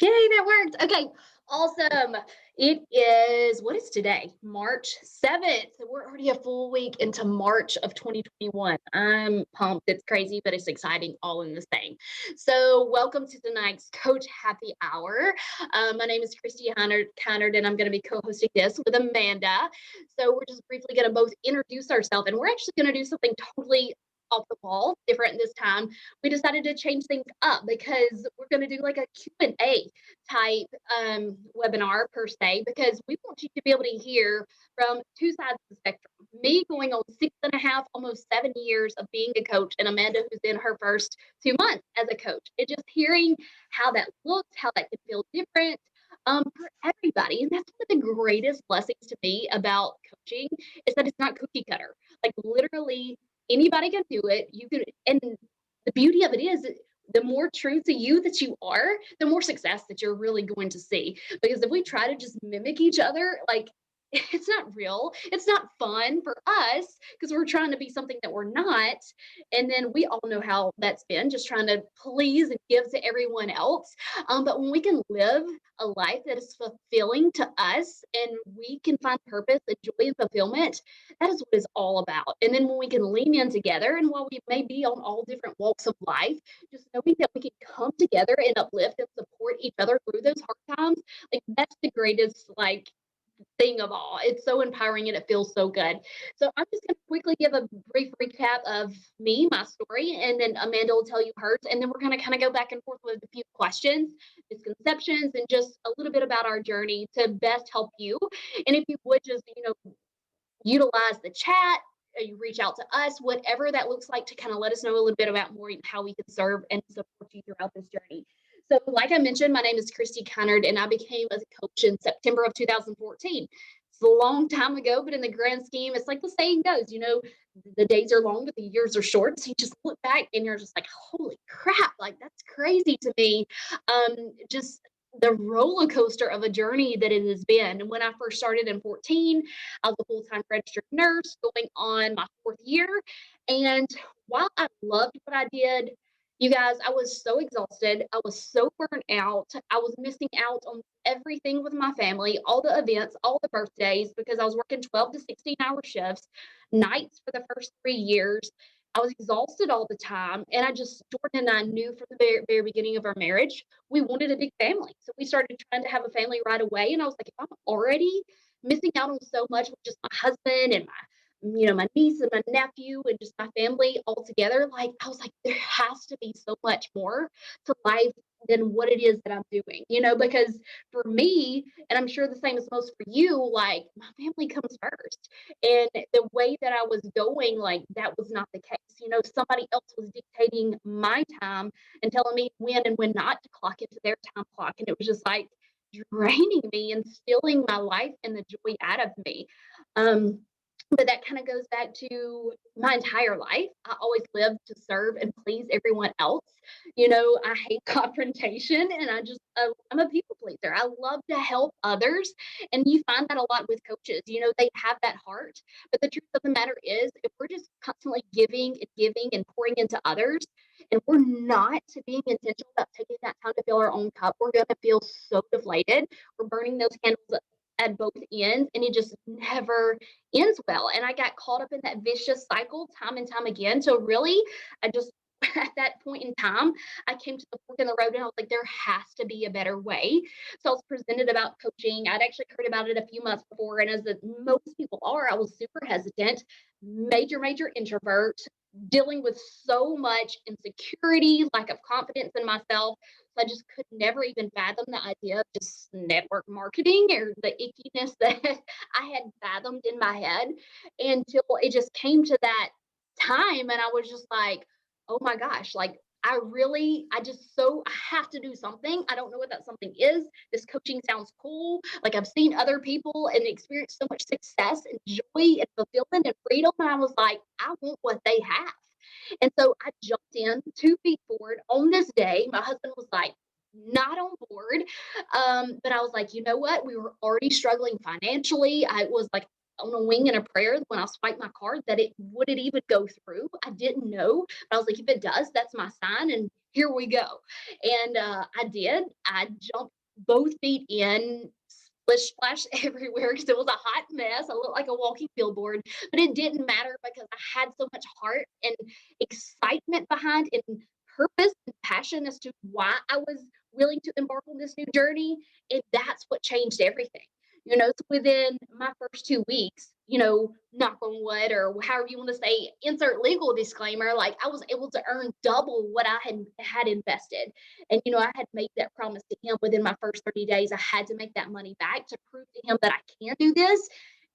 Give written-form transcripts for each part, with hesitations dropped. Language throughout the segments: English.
Yay, that worked. Okay, awesome. It is, what is today? March 7th. We're already a full week into March of 2021. I'm pumped. It's crazy, but it's exciting all in the same. So, welcome to tonight's Coach Happy Hour. My name is Christy Connard, and I'm going to be co hosting this with Amanda. So, we're just briefly going to both introduce ourselves, and we're actually going to do something totally off the wall, different this time. We decided to change things up because we're going to do like a Q&A type webinar per se, because we want you to be able to hear from two sides of the spectrum. Me going on 6.5, almost 7 years of being a coach, and Amanda who's in her first 2 months as a coach. And just hearing how that looks, how that can feel different for everybody. And that's one of the greatest blessings to me about coaching is that it's not cookie cutter. Like literally anybody can do it. You can, and the beauty of it is the more true to you that you are, the more success that you're really going to see. Because if we try to just mimic each other, like it's not real. It's not fun for us because we're trying to be something that we're not. And then we all know how that's been, just trying to please and give to everyone else. But when we can live a life that is fulfilling to us and we can find purpose and joy and fulfillment, that is what it's all about. And then when we can lean in together, and while we may be on all different walks of life, just knowing that we can come together and uplift and support each other through those hard times, like that's the greatest, like, thing of all. It's so empowering and it feels so good. So I'm just going to quickly give a brief recap of me, my story, and then Amanda will tell you hers. And then we're going to kind of go back and forth with a few questions, misconceptions, and just a little bit about our journey to best help you. And if you would just, utilize the chat, you reach out to us, whatever that looks like, to kind of let us know a little bit about more how we can serve and support you throughout this journey. So, like I mentioned, my name is Christy Connard, and I became a coach in September of 2014. It's a long time ago, but in the grand scheme, it's like the saying goes, the days are long, but the years are short. So you just look back and you're just like, holy crap, like that's crazy to me. Just the roller coaster of a journey that it has been. And when I first started in 14, I was a full-time registered nurse going on my fourth year. And while I loved what I did, you guys, I was so exhausted. I was so burnt out. I was missing out on everything with my family, all the events, all the birthdays, because I was working 12 to 16-hour shifts, nights for the first 3 years. I was exhausted all the time. And Jordan and I knew from the very, very beginning of our marriage, we wanted a big family. So we started trying to have a family right away. And I was like, if I'm already missing out on so much with just my husband and my niece and my nephew and just my family all together, like I was like, there has to be so much more to life than what it is that I'm doing, because for me, and I'm sure the same as most for you, like my family comes first. And the way that I was going, like that was not the case. Somebody else was dictating my time and telling me when and when not to clock into their time clock. And it was just like draining me and stealing my life and the joy out of me. But that kind of goes back to my entire life. I always lived to serve and please everyone else. I hate confrontation, and I'm a people pleaser. I love to help others. And you find that a lot with coaches. They have that heart. But the truth of the matter is, if we're just constantly giving and pouring into others, and we're not being intentional about taking that time to fill our own cup, we're going to feel so deflated. We're burning those candles at both ends, and it just never ends well. And I got caught up in that vicious cycle time and time again. So really, I just at that point in time, I came to the fork in the road and I was like, there has to be a better way. So I was presented about coaching. I'd actually heard about it a few months before. And as most people are, I was super hesitant, major introvert, dealing with so much insecurity, lack of confidence in myself. So I just could never even fathom the idea of just network marketing or the ickiness that I had fathomed in my head until it just came to that time. And I was just like, oh my gosh, like I have to do something. I don't know what that something is. This coaching sounds cool. Like I've seen other people and experienced so much success and joy and fulfillment and freedom. And I was like, I want what they have. And so I jumped in 2 feet forward on this day. My husband was like, not on board. But I was like, you know what? We were already struggling financially. I was like on a wing and a prayer when I swiped my card that would it even go through. I didn't know. But I was like, if it does, that's my sign. And here we go. And I did. I jumped both feet in, splish splash everywhere because it was a hot mess. I looked like a walking billboard, but it didn't matter because I had so much heart and excitement behind and purpose and passion as to why I was willing to embark on this new journey. And that's what changed everything. So within my first 2 weeks, knock on wood or however you want to say, insert legal disclaimer, like I was able to earn double what I had invested. And I had made that promise to him within my first 30 days. I had to make that money back to prove to him that I can do this.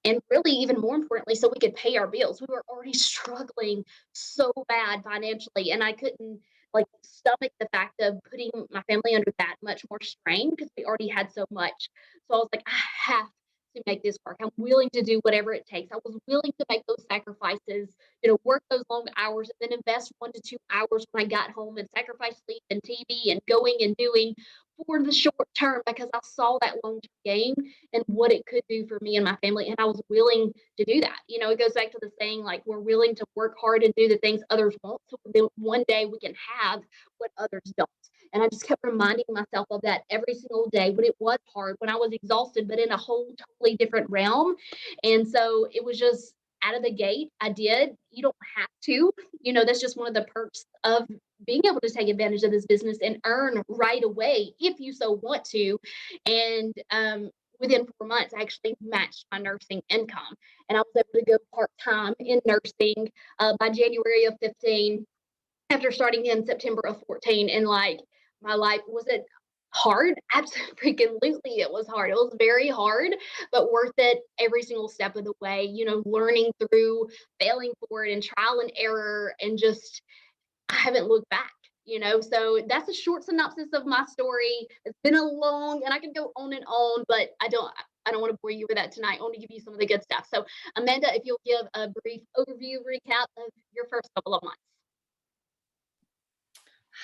And really, even more importantly, so we could pay our bills. We were already struggling so bad financially, and I couldn't like stomach the fact of putting my family under that much more strain because we already had so much. So I was like, I have to make this work. I'm willing to do whatever it takes. I was willing to make those sacrifices, work those long hours and then invest 1 to 2 hours when I got home and sacrifice sleep and TV and going and doing for the short term because I saw that long term gain and what it could do for me and my family. And I was willing to do that. It goes back to the saying, like, we're willing to work hard and do the things others won't. So then one day we can have what others don't. And I just kept reminding myself of that every single day when it was hard, when I was exhausted, but in a whole totally different realm. And so it was just out of the gate, I did. You don't have to, that's just one of the perks of being able to take advantage of this business and earn right away if you so want to. And within 4 months, I actually matched my nursing income. And I was able to go part time in nursing by January of 15 after starting in September of 14. And like my life wasn't hard. Absolutely, it was hard. It was very hard, but worth it every single step of the way, learning through failing forward and trial and error and just I haven't looked back. So that's a short synopsis of my story. It's been a long, and I can go on and on, but I don't want to bore you with that tonight. I want to give you some of the good stuff. So, Amanda, if you'll give a brief overview recap of your first couple of months.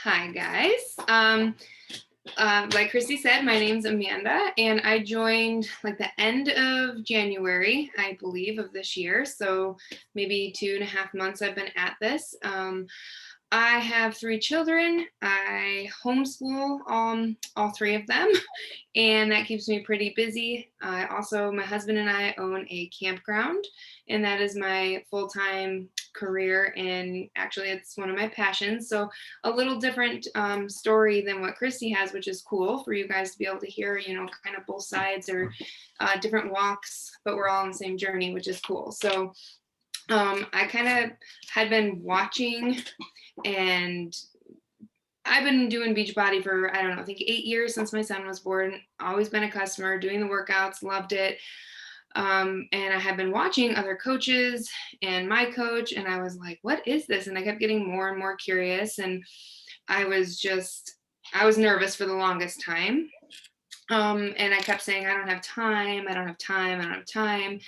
Hi, guys. Like Christy said, my name's Amanda, and I joined like the end of January, I believe, of this year. So maybe 2.5 months I've been at this. I have 3 children. I homeschool all 3 of them, and that keeps me pretty busy. My husband and I own a campground, and that is my full-time career, and actually it's one of my passions. So a little different story than what Christy has, which is cool for you guys to be able to hear, kind of both sides or different walks, but we're all on the same journey, which is cool. So I kind of had been watching, and I've been doing Beachbody for, I don't know, I think 8 years since my son was born. Always been a customer, doing the workouts, loved it. And I had been watching other coaches and my coach, and I was like, what is this? And I kept getting more and more curious. And I was nervous for the longest time. And I kept saying, I don't have time, I don't have time, I don't have time,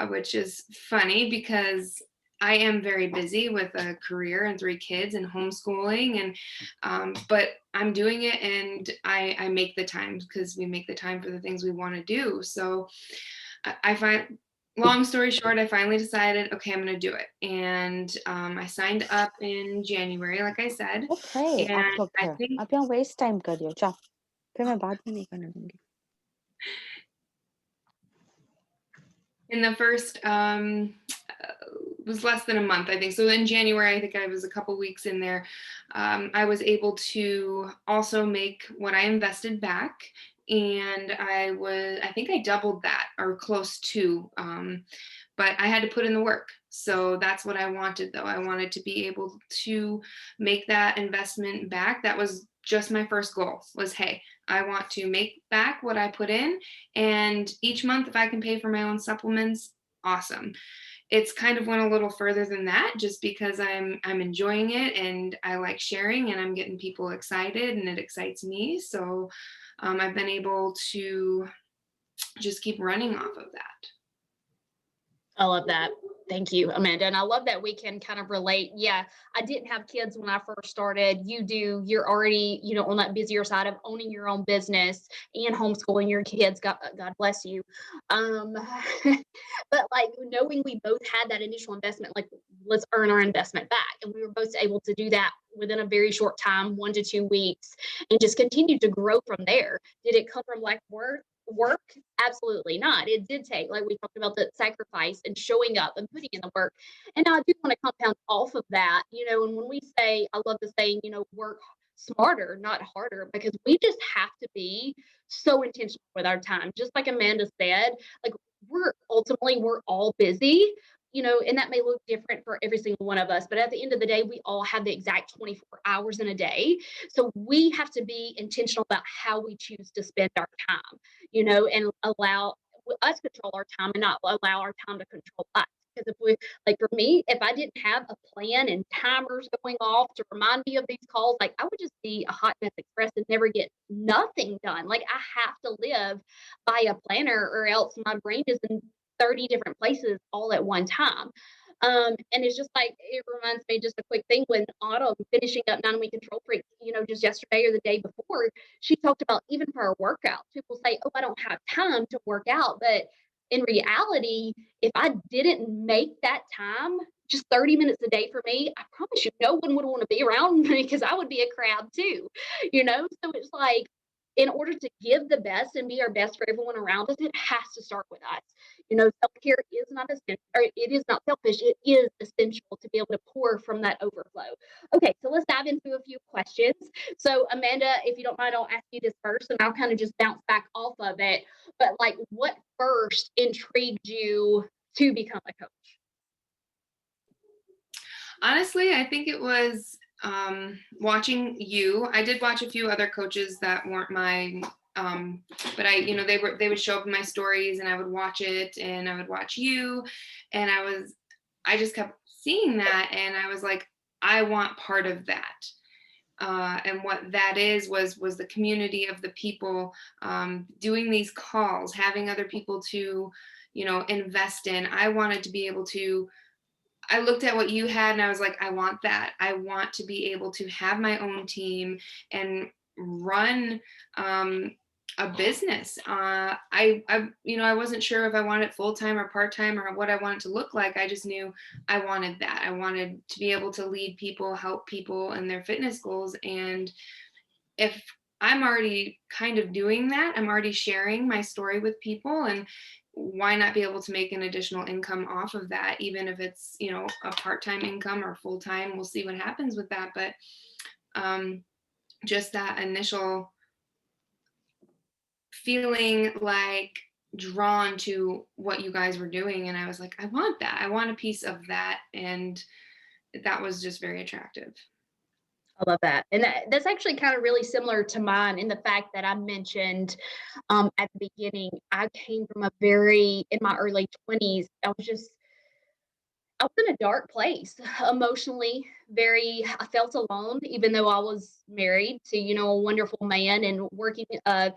which is funny because I am very busy with a career and 3 kids and homeschooling, and but I'm doing it, and I make the time because we make the time for the things we want to do. So long story short, I finally decided, okay, I'm going to do it. And I signed up in January, like I said. Okay, And आप लोग I थे think आप यहाँ waste time कर रही हो जाओ फिर मैं बाद में नहीं करने दूंगी in the first was less than a month, I think. So in January, I think I was a couple weeks in there. I was able to also make what I invested back, and I think I doubled that or close to, but I had to put in the work. So that's what I wanted, though. I wanted to be able to make that investment back. That was just my first goal was, hey, I want to make back what I put in. And each month, if I can pay for my own supplements, awesome. It's kind of went a little further than that just because I'm enjoying it and I like sharing and I'm getting people excited and it excites me. So I've been able to just keep running off of that. I love that. Thank you, Amanda. And I love that we can kind of relate. Yeah, I didn't have kids when I first started. You do. You're already, on that busier side of owning your own business and homeschooling your kids. God bless you. Um, but like knowing we both had that initial investment, like let's earn our investment back. And we were both able to do that within a very short time, 1 to 2 weeks, and just continue to grow from there. Did it come from like work? Absolutely not. It did take, like we talked about, the sacrifice and showing up and putting in the work. And now I do want to compound off of that, and when we say, I love the saying, work smarter, not harder, because we just have to be so intentional with our time. Just like Amanda said, like we're all busy, and that may look different for every single one of us, but at the end of the day, we all have the exact 24 hours in a day. So we have to be intentional about how we choose to spend our time, and allow us control our time and not allow our time to control us. Because if we, like for me, if I didn't have a plan and timers going off to remind me of these calls, like I would just be a hot mess express and never get nothing done. Like I have to live by a planner or else my brain is in 30 different places all at one time. And it's just like, it reminds me, just a quick thing, when Autumn finishing up 9 Week Control Freak, just yesterday or the day before, she talked about, even for our workouts, people say, oh, I don't have time to work out. But in reality, if I didn't make that time, just 30 minutes a day for me, I promise you, no one would want to be around me because I would be a crab too, So it's like, in order to give the best and be our best for everyone around us, it has to start with us. Self-care is not essential, or it is not selfish. It is essential to be able to pour from that overflow. Okay, so let's dive into a few questions. So Amanda, if you don't mind, I'll ask you this first and I'll kind of just bounce back off of it. But like, what first intrigued you to become a coach? Honestly, I think it was watching you. I did watch a few other coaches that weren't my, but they would show up in my stories and I would watch it, and I would watch you, and I just kept seeing that, and I was like, I want part of that. And what that was the community of the people, doing these calls, having other people to, invest in. I wanted to be able to, I looked at what you had and I was like, I want that. I want to be able to have my own team and run a business. I wasn't sure if I wanted full-time or part-time or what I wanted to look like. I just knew I wanted that. I wanted to be able to lead people, help people in their fitness goals. And if I'm already kind of doing that, I'm already sharing my story with people, and why not be able to make an additional income off of that, even if it's, a part-time income or full-time. We'll see what happens with that. But just that initial feeling like drawn to what you guys were doing. And I was like, I want that. I want a piece of that. And that was just very attractive. I love that. And that's actually kind of really similar to mine, in the fact that I mentioned at the beginning, I came from in my early 20s, I was in a dark place emotionally. I felt alone, even though I was married to, a wonderful man and working, a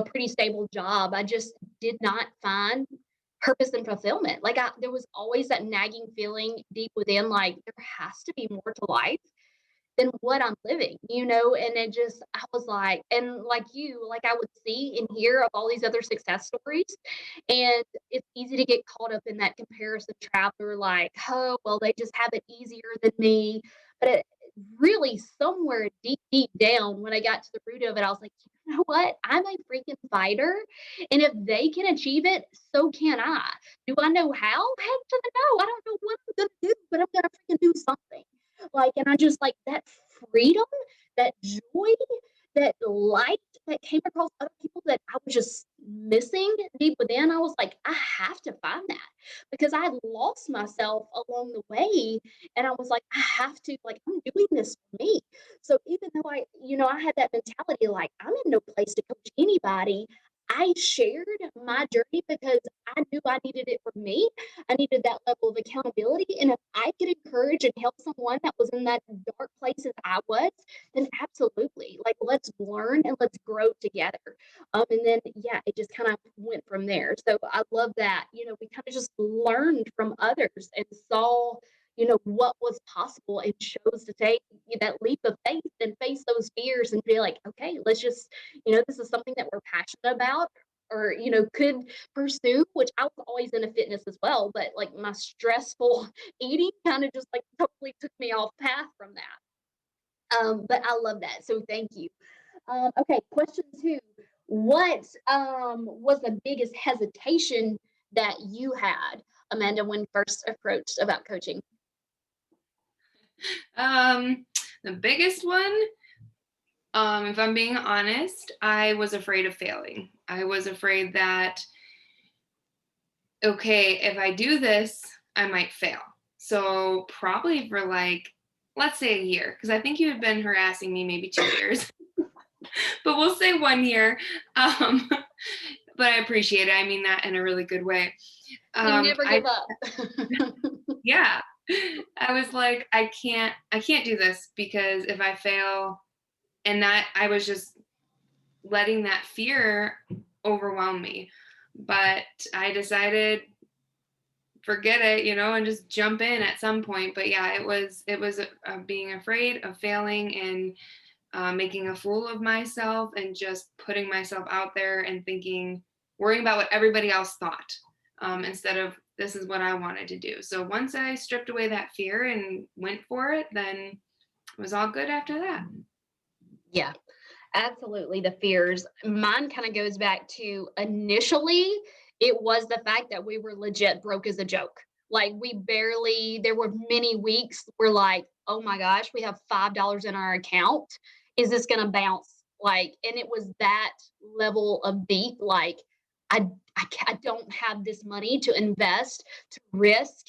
pretty stable job. I just did not find purpose and fulfillment. Like there was always that nagging feeling deep within, like there has to be more to life than what I'm living, and I was like, and like you, like I would see and hear of all these other success stories. And it's easy to get caught up in that comparison trap. Or like, oh, well, they just have it easier than me. But really, somewhere deep, deep down, when I got to the root of it, I was like, you know what? I'm a freaking fighter. And if they can achieve it, so can I. Do I know how? Heck to the no. I don't know what I'm going to do, but I'm going to freaking do something. Like, and I just like that freedom, that joy, that light that came across other people that I was just missing deep within. I was like, I have to find that, because I had lost myself along the way. And I was like, I have to, like, I'm doing this for me. So even though I had that mentality, like, I'm in no place to coach anybody, I shared my journey because I knew I needed it for me. I needed that level of accountability. And if I could encourage and help someone that was in that dark place as I was, then absolutely. Like, let's learn and let's grow together. And then, yeah, it just kind of went from there. So I love that. We kind of just learned from others and saw, what was possible and chose to take that leap of faith and face those fears and be like, okay, let's just this is something that we're passionate about or, could pursue, which I was always into fitness as well. But like my stressful eating kind of just like totally took me off path from that. But I love that. So thank you. Okay, question 2. What was the biggest hesitation that you had, Amanda, when first approached about coaching? The biggest one, if I'm being honest, I was afraid of failing. I was afraid that, okay, if I do this, I might fail. So probably for like, let's say a year, because I think you had been harassing me maybe 2 years, but we'll say 1 year. But I appreciate it. I mean that in a really good way. You never give up. Yeah. I was like, I can't do this because if I fail, and that I was just letting that fear overwhelm me. But I decided, forget it, and just jump in at some point. But yeah, it was being afraid of failing and making a fool of myself and just putting myself out there and worrying about what everybody else thought, instead of this is what I wanted to do. So once I stripped away that fear and went for it, then it was all good after that. Yeah, absolutely. The fears. Mine kind of goes back to initially, it was the fact that we were legit broke as a joke. Like there were many weeks where like, oh my gosh, we have $5 in our account. Is this going to bounce? Like, and it was that level of deep, like, I don't have this money to invest, to risk.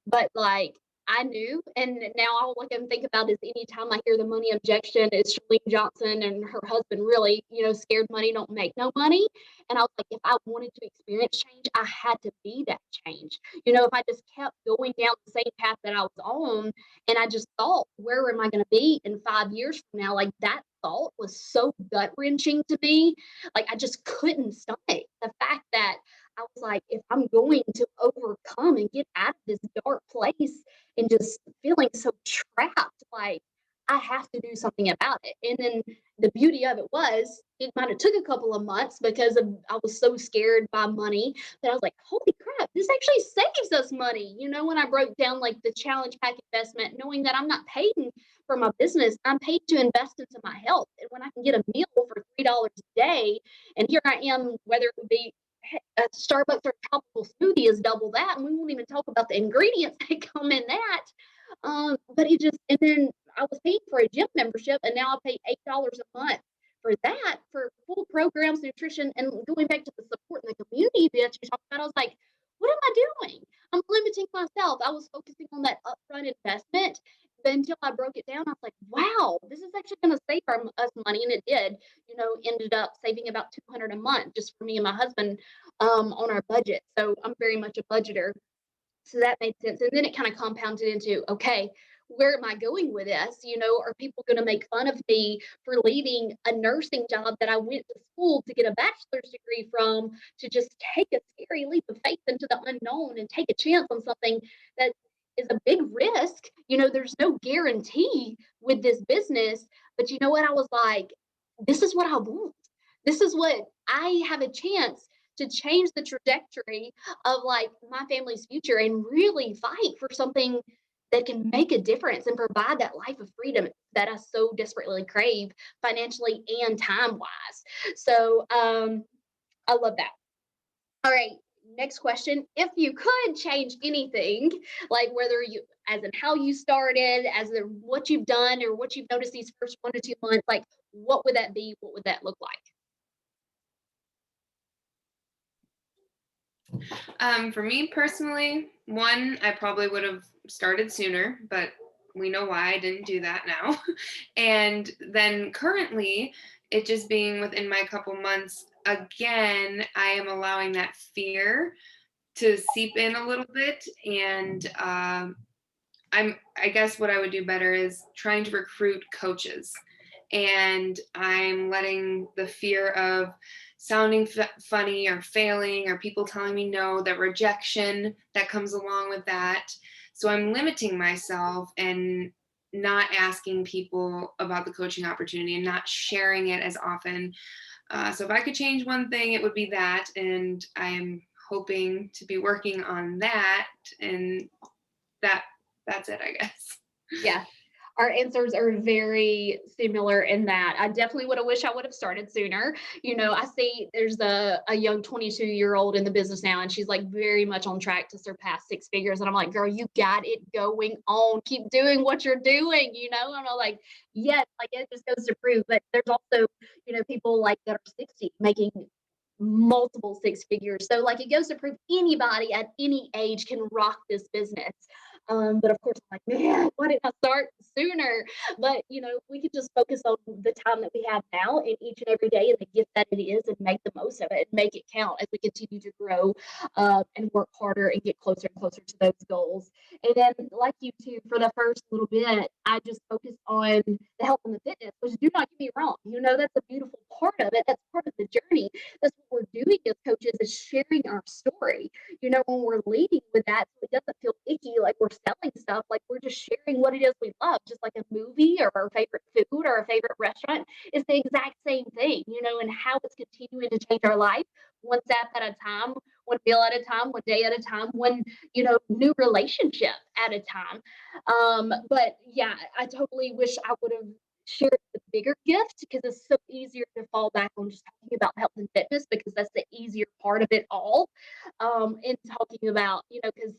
But like I knew, and now all I can think about is anytime I hear the money objection, it's Shalene Johnson and her husband really, scared money don't make no money. And I was like, if I wanted to experience change, I had to be that change. If I just kept going down the same path that I was on, and I just thought, where am I going to be in 5 years from now? Like that thought was so gut wrenching to me. Like I just couldn't stomach the fact that I was like, if I'm going to overcome and get out of this dark place and just feeling so trapped, like I have to do something about it. And then the beauty of it was it might have took a couple of months because I was so scared by money that I was like, holy crap, this actually saves us money. When I broke down like the challenge pack investment, knowing that I'm not paying for my business, I'm paid to invest into my health. And when I can get a meal for $3 a day, and here I am, whether it would be a Starbucks or tropical smoothie is double that, and we won't even talk about the ingredients that come in that. But and then I was paying for a gym membership, and now I pay $8 a month for that, for full programs, nutrition, and going back to the support in the community that you talked about. I was like, what am I doing? I'm limiting myself. I was focusing on that upfront investment. But until I broke it down, I was like, wow, this is actually going to save us money. And it did, ended up saving about $200 a month just for me and my husband on our budget. So I'm very much a budgeter. So that made sense. And then it kind of compounded into, okay, where am I going with this? Are people going to make fun of me for leaving a nursing job that I went to school to get a bachelor's degree from, to just take a scary leap of faith into the unknown and take a chance on something that is a big risk? There's no guarantee with this business. But you know what? I was like, this is what I want. This is what I have a chance to change the trajectory of like my family's future and really fight for something that can make a difference and provide that life of freedom that I so desperately crave, financially and time wise. So I love that. All right, next question. If you could change anything, like whether you, as in how you started, as in what you've done or what you've noticed these first 1 to 2 months, like what would that be? What would that look like? For me personally, one, I probably would have started sooner, but we know why I didn't do that now. And then currently it just being within my couple months, again, I am allowing that fear to seep in a little bit. And I guess what I would do better is trying to recruit coaches. And I'm letting the fear of sounding funny or failing or people telling me no, the rejection that comes along with that. So I'm limiting myself and not asking people about the coaching opportunity and not sharing it as often. So if I could change one thing, it would be that. And I'm hoping to be working on that. And that's it, I guess. Yeah. Our answers are very similar in that. I definitely would have wished I would have started sooner. I see there's a young 22-year-old in the business now, and she's like very much on track to surpass six figures. And I'm like, girl, you got it going on. Keep doing what you're doing, And I'm like, yes, like it just goes to prove. But there's also, people like that are 60 making multiple six figures. So like it goes to prove anybody at any age can rock this business. But of course, I'm like, man, why didn't I start sooner? But we could just focus on the time that we have now and each and every day and the gift that it is and make the most of it and make it count as we continue to grow and work harder and get closer and closer to those goals. And then like you two, for the first little bit, I just focused on the health and the fitness, which do not get me wrong. That's a beautiful part of it. That's part of the journey. That's what we're doing as coaches is sharing our story. When we're leading with that, so it doesn't feel icky like we're selling stuff, like we're just sharing what it is we love, just like a movie or our favorite food or our favorite restaurant is the exact same thing, and how it's continuing to change our life one step at a time, one meal at a time, one day at a time, one, new relationship at a time. But yeah, I totally wish I would have shared the bigger gift because it's so easier to fall back on just talking about health and fitness because that's the easier part of it all. And talking about, because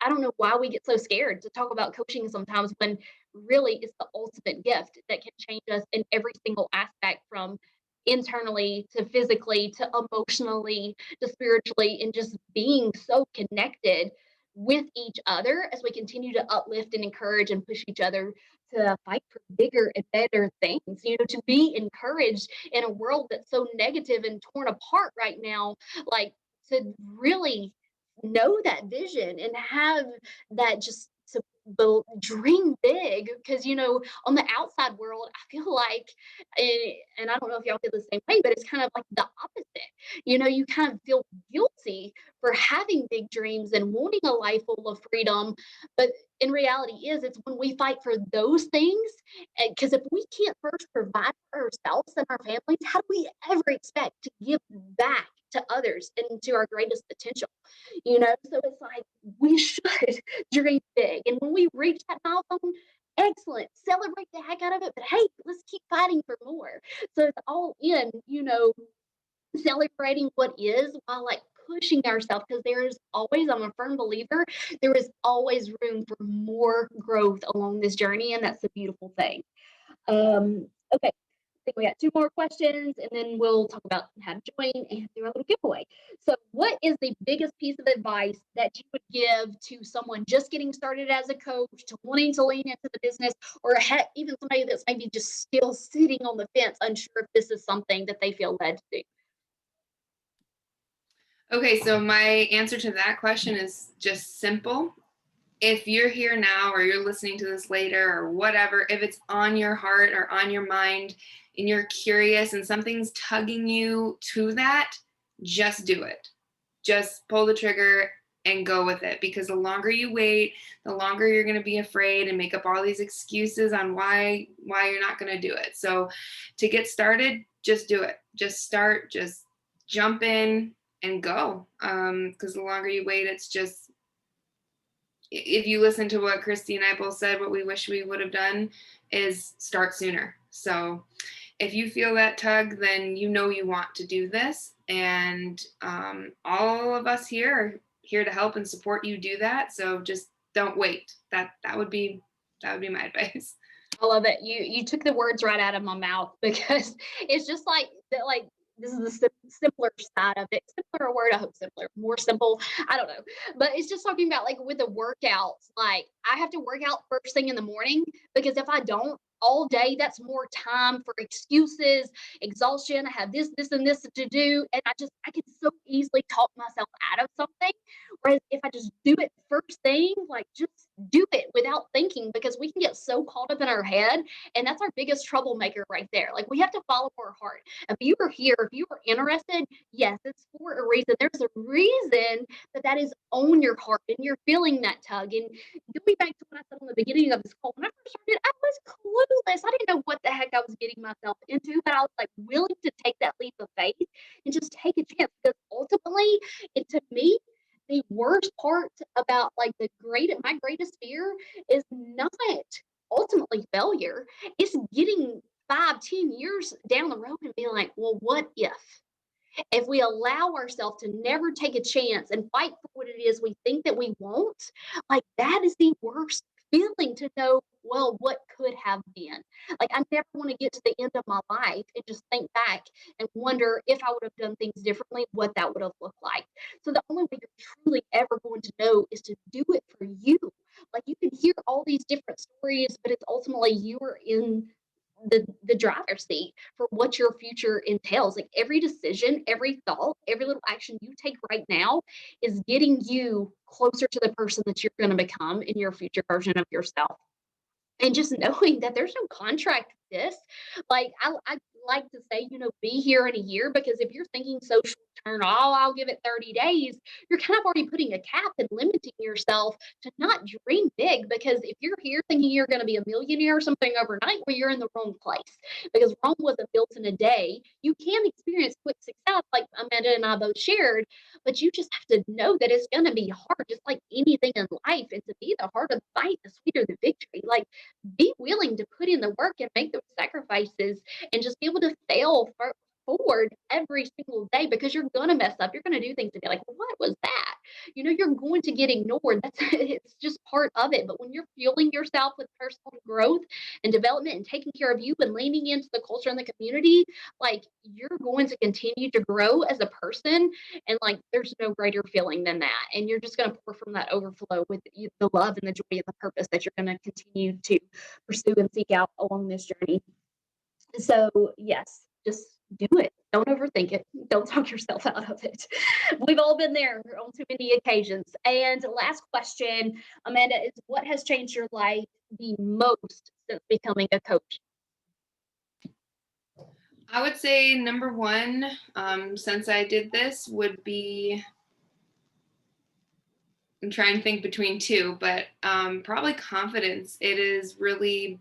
I don't know why we get so scared to talk about coaching sometimes when really it's the ultimate gift that can change us in every single aspect from internally to physically to emotionally to spiritually and just being so connected with each other as we continue to uplift and encourage and push each other to fight for bigger and better things, to be encouraged in a world that's so negative and torn apart right now, like to really know that vision and have that just to dream big because on the outside world I feel like and I don't know if y'all feel the same way but it's kind of like the opposite. You kind of feel guilty for having big dreams and wanting a life full of freedom, but in reality it's when we fight for those things, because if we can't first provide for ourselves and our families, how do we ever expect to give back to others and to our greatest potential? So it's like we should dream big. And when we reach that milestone, excellent, celebrate the heck out of it. But hey, let's keep fighting for more. So it's all in, celebrating what is while like pushing ourselves because there is always, I'm a firm believer, there is always room for more growth along this journey. And that's a beautiful thing. Okay. I think we got two more questions and then we'll talk about how to join and do a little giveaway. So what is the biggest piece of advice that you would give to someone just getting started as a coach, to wanting to lean into the business, or heck, even somebody that's maybe just still sitting on the fence, unsure if this is something that they feel led to do? Okay, so my answer to that question is just simple. If you're here now or you're listening to this later or whatever, if it's on your heart or on your mind and you're curious and something's tugging you to that, just do it. Just pull the trigger and go with it, because the longer you wait, the longer you're going to be afraid and make up all these excuses on why you're not going to do it. So to get started, just do it. Just start, just jump in and go. Because the longer you wait, it's just, if you listen to what Christy and I both said, what we wish we would have done is start sooner. So if you feel that tug, then you want to do this. And all of us here are here to help and support you do that. So just don't wait. That would be my advice. I love it. You took the words right out of my mouth because it's just like that, like this is the simpler side of it. Simpler word, I hope simpler, more simple. I don't know. But it's just talking about like with the workouts, like I have to work out first thing in the morning because if I don't, all day. That's more time for excuses, exhaustion. I have this, and this to do. And I can so easily talk myself out of something. Whereas if I just do it first thing, like just do it without thinking, because we can get so caught up in our head. And that's our biggest troublemaker right there. Like we have to follow our heart. If you are here, if you are interested, yes, it's for a reason. There's a reason that is on your heart and you're feeling that tug. And going back to what I said on the beginning of this call, when I first started, I was clueless. I didn't know what the heck I was getting myself into, but I was like willing to take that leap of faith and just take a chance, because ultimately, and to me, the worst part about like my greatest fear is not ultimately failure. It's getting 5, 10 years down the road and being like, well, what if we allow ourselves to never take a chance and fight for what it is we think that we want, like that is the worst feeling, to know, well, what could have been. Like I never want to get to the end of my life and just think back and wonder if I would have done things differently, what that would have looked like. So the only way you're truly ever going to know is to do it for you. Like you can hear all these different stories, but it's ultimately you are in the driver's seat for what your future entails. Like every decision, every thought, every little action you take right now is getting you closer to the person that you're going to become in your future version of yourself. And just knowing that there's no contract with this. Like I like to say, be here in a year, because if you're thinking so short term, oh, I'll give it 30 days, you're kind of already putting a cap and limiting yourself to not dream big. Because if you're here thinking you're going to be a millionaire or something overnight, well, you're in the wrong place, because Rome wasn't built in a day. You can experience quick success, like Amanda and I both shared, but you just have to know that it's going to be hard, just like anything in life. And to be the harder the fight, the sweeter the victory. Like be willing to put in the work and make those sacrifices, and just be able to fail forward every single day, because you're going to mess up. You're going to do things and be like, well, what was that? You're going to get ignored. It's just part of it. But when you're fueling yourself with personal growth and development and taking care of you and leaning into the culture and the community, like you're going to continue to grow as a person. And like there's no greater feeling than that. And you're just going to pour from that overflow with the love and the joy and the purpose that you're going to continue to pursue and seek out along this journey. So yes, just do it. Don't overthink it. Don't talk yourself out of it. We've all been there on too many occasions. And last question, Amanda, is what has changed your life the most since becoming a coach? I would say number one, since I did this, would be, I'm trying to think between two, but probably confidence. It has really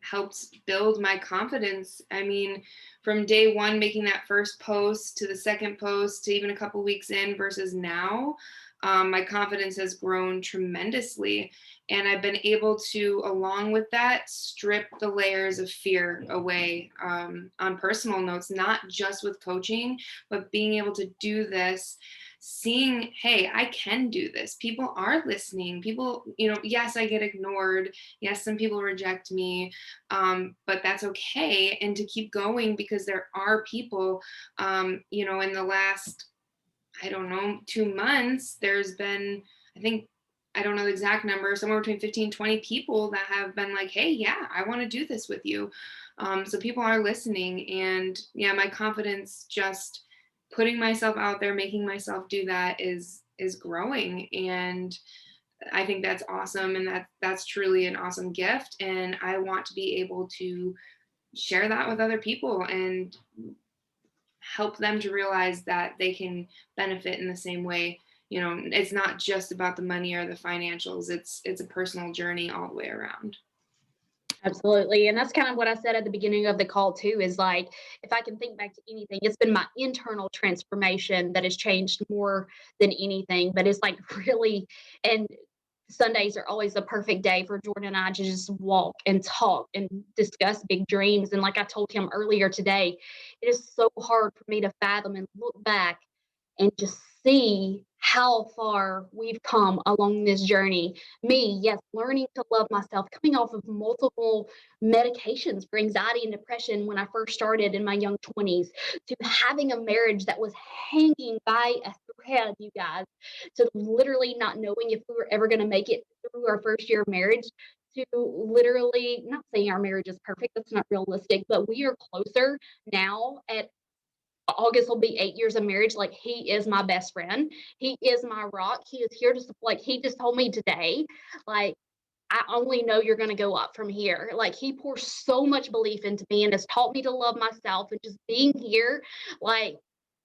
helped build my confidence. I mean, from day one, making that first post to the second post to even a couple weeks in versus now, my confidence has grown tremendously. And I've been able to, along with that, strip the layers of fear away on personal notes, not just with coaching, but being able to do this, seeing, hey, I can do this. People are listening. People, yes, I get ignored. Yes, some people reject me, but that's okay. And to keep going, because there are people, in the last, I don't know, 2 months, there's been, I think, I don't know the exact number, somewhere between 15, 20 people that have been like, hey, yeah, I want to do this with you. So people are listening. And yeah, my confidence, just putting myself out there, making myself do that is growing. And I think that's awesome. And that's truly an awesome gift. And I want to be able to share that with other people and help them to realize that they can benefit in the same way. It's not just about the money or the financials. It's a personal journey all the way around. Absolutely. And that's kind of what I said at the beginning of the call too, is like, if I can think back to anything, it's been my internal transformation that has changed more than anything. But it's like really, and Sundays are always the perfect day for Jordan and I to just walk and talk and discuss big dreams. And like I told him earlier today, it is so hard for me to fathom and look back and just see how far we've come along this journey. Me, yes, learning to love myself, coming off of multiple medications for anxiety and depression when I first started in my young 20s, to having a marriage that was hanging by a thread, you guys, to literally not knowing if we were ever going to make it through our first year of marriage, to literally, not saying our marriage is perfect, that's not realistic, but we are closer now. At August will be 8 years of marriage. Like, he is my best friend. He is my rock. He is here to support. Like, he just told me today, like, I only know you're going to go up from here. Like, he pours so much belief into me and has taught me to love myself, and just being here, like,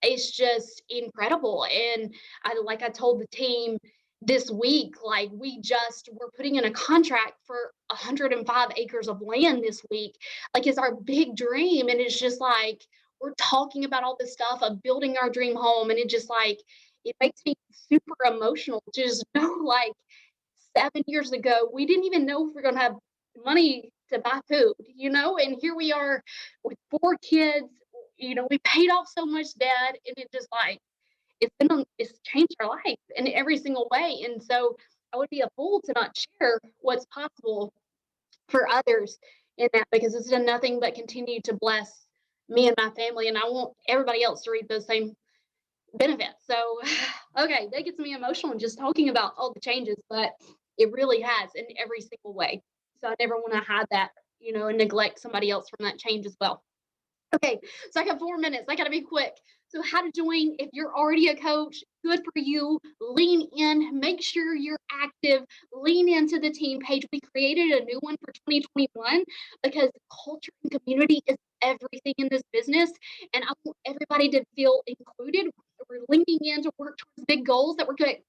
it's just incredible. And I told the team this week, like, we're putting in a contract for 105 acres of land this week. Like, it's our big dream. And it's just like, we're talking about all this stuff of building our dream home. And it just, like, it makes me super emotional to just know, like, 7 years ago, we didn't even know if we're going to have money to buy food, and here we are with 4 kids. We paid off so much debt, and it just, like, it's changed our life in every single way. And so I would be a fool to not share what's possible for others in that, because it's done nothing but continue to bless me and my family. And I want everybody else to reap those same benefits. So, okay, that gets me emotional just talking about all the changes, but it really has in every single way. So I never want to hide that, and neglect somebody else from that change as well. Okay, so I got 4 minutes. I got to be quick. So how to join, if you're already a coach, good for you. Lean in, make sure you're active, lean into the team page. We created a new one for 2021 because culture and community is everything in this business. And I want everybody to feel included. We're leaning in to work towards big goals that we're planning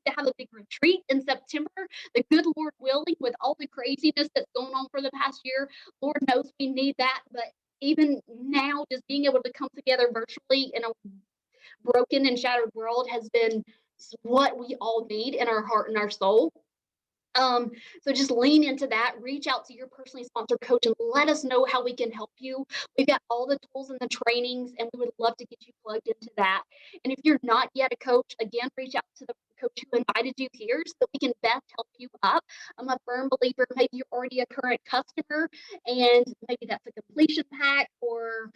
to have a big retreat in September. The good Lord willing, with all the craziness that's going on for the past year, Lord knows we need that. But even now, just being able to come together virtually in a broken and shattered world has been what we all need in our heart and our soul. So just lean into that, reach out to your personally sponsored coach and let us know how we can help you. We've got all the tools and the trainings, and we would love to get you plugged into that. And if you're not yet a coach, again, reach out to the coach who invited you here so we can best help you up. I'm a firm believer, maybe you're already a current customer and maybe that's a completion pack, or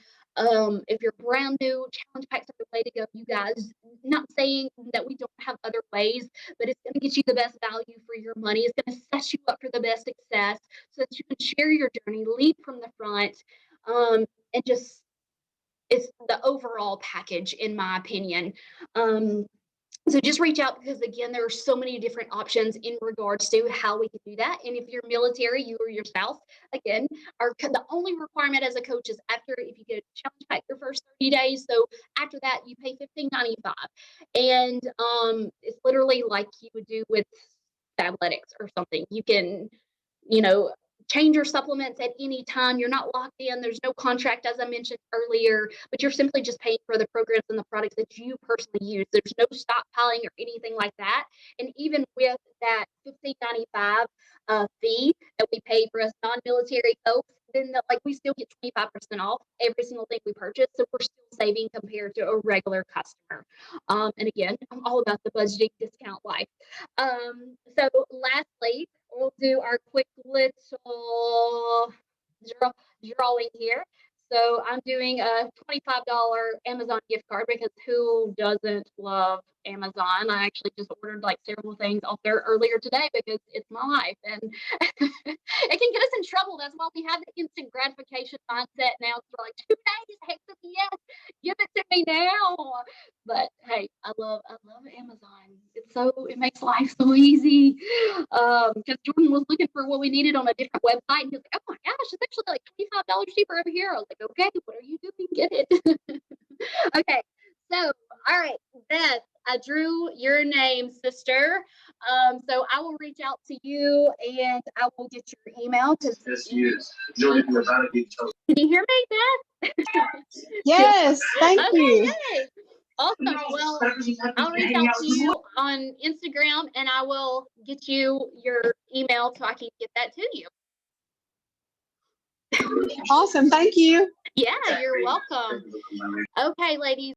if you're brand new, challenge packs are the way to go, you guys. Not saying that we don't have other ways, but it's going to get you the best value for your money. It's going to set you up for the best success so that you can share your journey, lead from the front, and just, it's the overall package, in my opinion. So just reach out, because again, there are so many different options in regards to how we can do that. And if you're military, you or your spouse, again, the only requirement as a coach is if you get a challenge pack your first 30 days. So after that, you pay $15.95. And it's literally like you would do with athletics or something. You can, change your supplements at any time. You're not locked in. There's no contract, as I mentioned earlier, but you're simply just paying for the programs and the products that you personally use. There's no stockpiling or anything like that. And even with that $15.95 fee that we pay for us non-military folks, then we still get 25% off every single thing we purchase. So we're still saving compared to a regular customer. And again, I'm all about the budgeting discount life. So lastly, we'll do our quick little drawing here. So I'm doing a $25 Amazon gift card, because who doesn't love Amazon? I actually just ordered several things off there earlier today because it's my life, and it can get us in trouble. That's why we have the instant gratification mindset now. So 2 days, heck of yes, give it to me now. But hey, I love Amazon. It makes life so easy. Because Jordan was looking for what we needed on a different website, and he was like, "Oh my gosh, it's actually $25 cheaper over here." I was like, "Okay, what are you doing? Get it." Okay, so all right, Beth, I drew your name, sister. So I will reach out to you, and I will get your email. Yes, she is. Jordan, you're about to be chosen. Can you hear me, Beth? Yes, thank you. Yay. Awesome. Well, I'll reach out to you on Instagram, and I will get you your email so I can get that to you. Awesome. Thank you. Yeah, you're welcome. Okay, ladies.